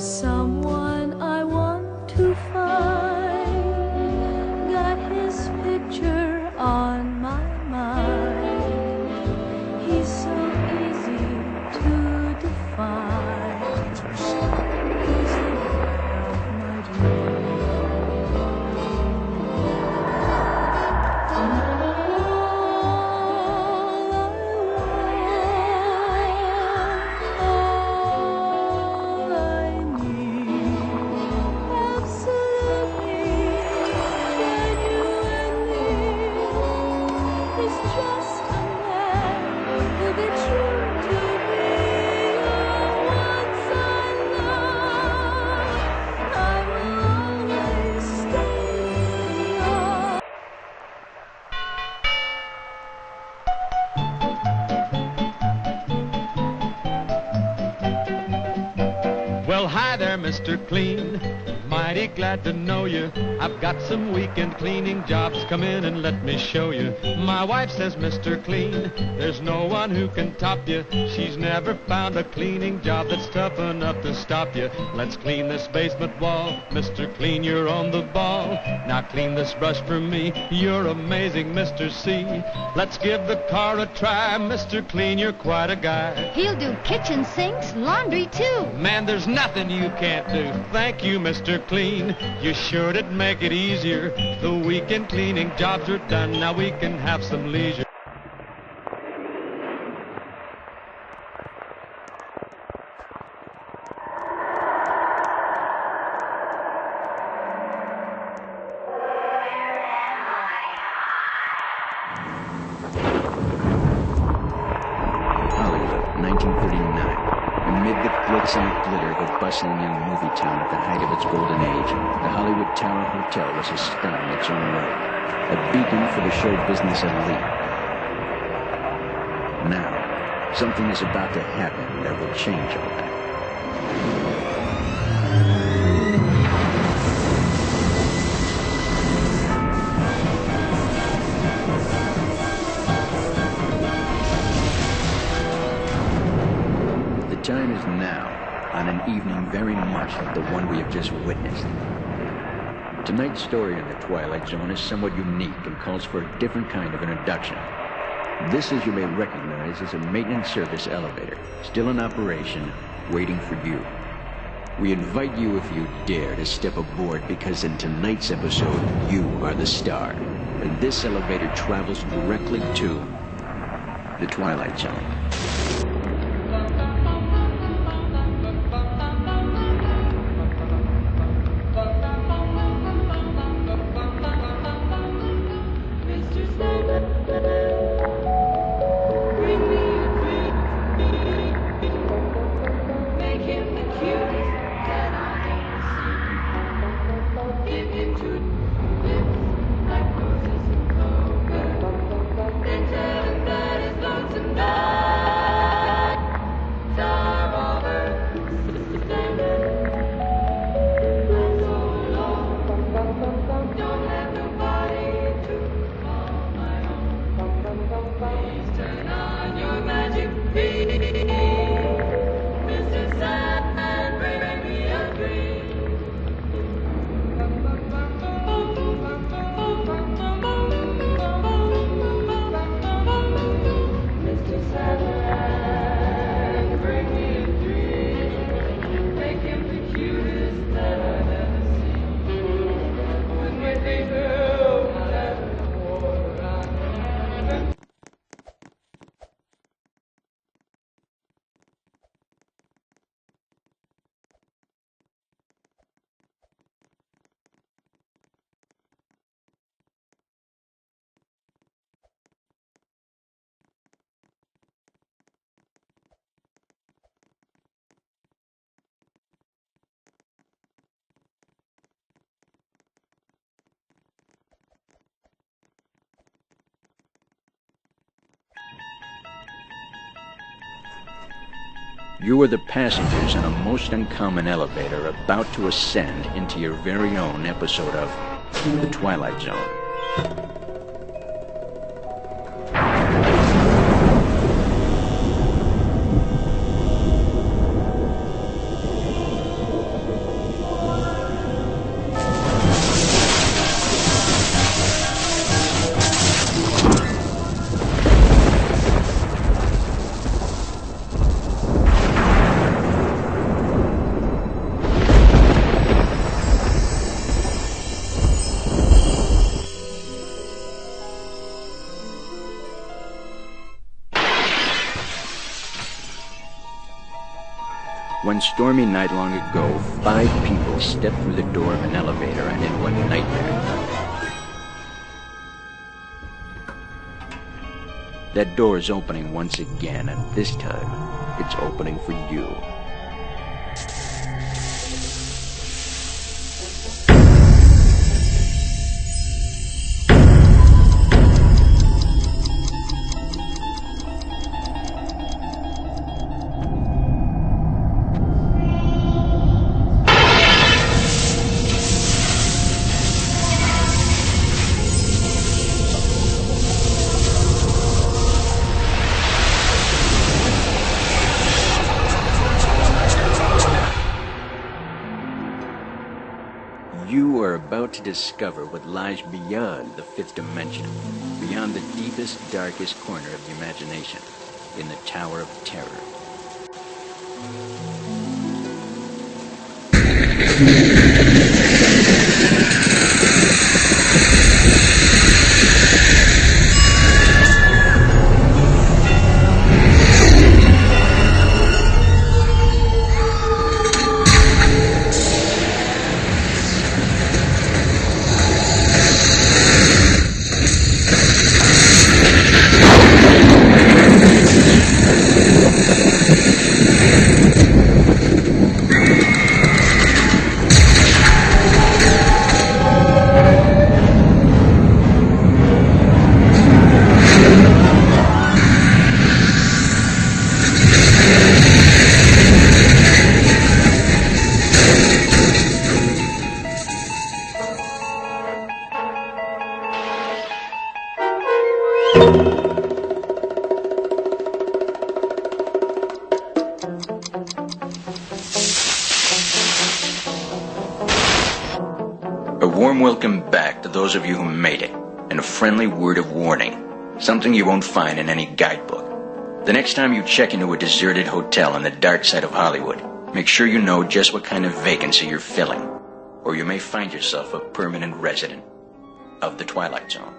someone I want to find. Got his picture on my mind. He's so easy to define. He's the boy of my dreams. Well, hi there, Mr. Clean. Mighty glad to know you. I've got some weekend cleaning jobs. Come in and let me show you. My wife says, Mr. Clean, there's no one who can top you. She's never found a cleaning job that's tough enough to stop you. Let's clean this basement wall. Mr. Clean, you're on the ball. Now clean this brush for me. You're amazing, Mr. C. Let's give the car a try. Mr. Clean, you're quite a guy. He'll do kitchen sinks, laundry too. Man, there's nothing you can't do. Thank you, Mr. Clean. You sure did make it easier. The weekend cleaning jobs are done. Now we can have some leisure. Hollywood, 1939. Amid the glitz and glitter of a bustling young movie town at the height of its golden age, the Hollywood Tower Hotel was a star in its own right, a beacon for the show business elite. Now, something is about to happen that will change all that. The time is now, on an evening very much like the one we have just witnessed. Tonight's story in the Twilight Zone is somewhat unique and calls for a different kind of introduction. This, as you may recognize, is a maintenance service elevator, still in operation, waiting for you. We invite you, if you dare, to step aboard, because in tonight's episode, you are the star. And this elevator travels directly to the Twilight Zone. You are the passengers in a most uncommon elevator about to ascend into your very own episode of The Twilight Zone. one stormy night long ago, 5 people stepped through the door of an elevator and into a nightmare. That door is opening once again, and this time, it's opening for you. You are about to discover what lies beyond the 5th dimension, beyond the deepest, darkest corner of the imagination, in the Tower of Terror. A warm welcome back to those of you who made it, and a friendly word of warning, something you won't find in any guidebook. The next time you check into a deserted hotel on the dark side of Hollywood, make sure you know just what kind of vacancy you're filling, or you may find yourself a permanent resident of the Twilight Zone.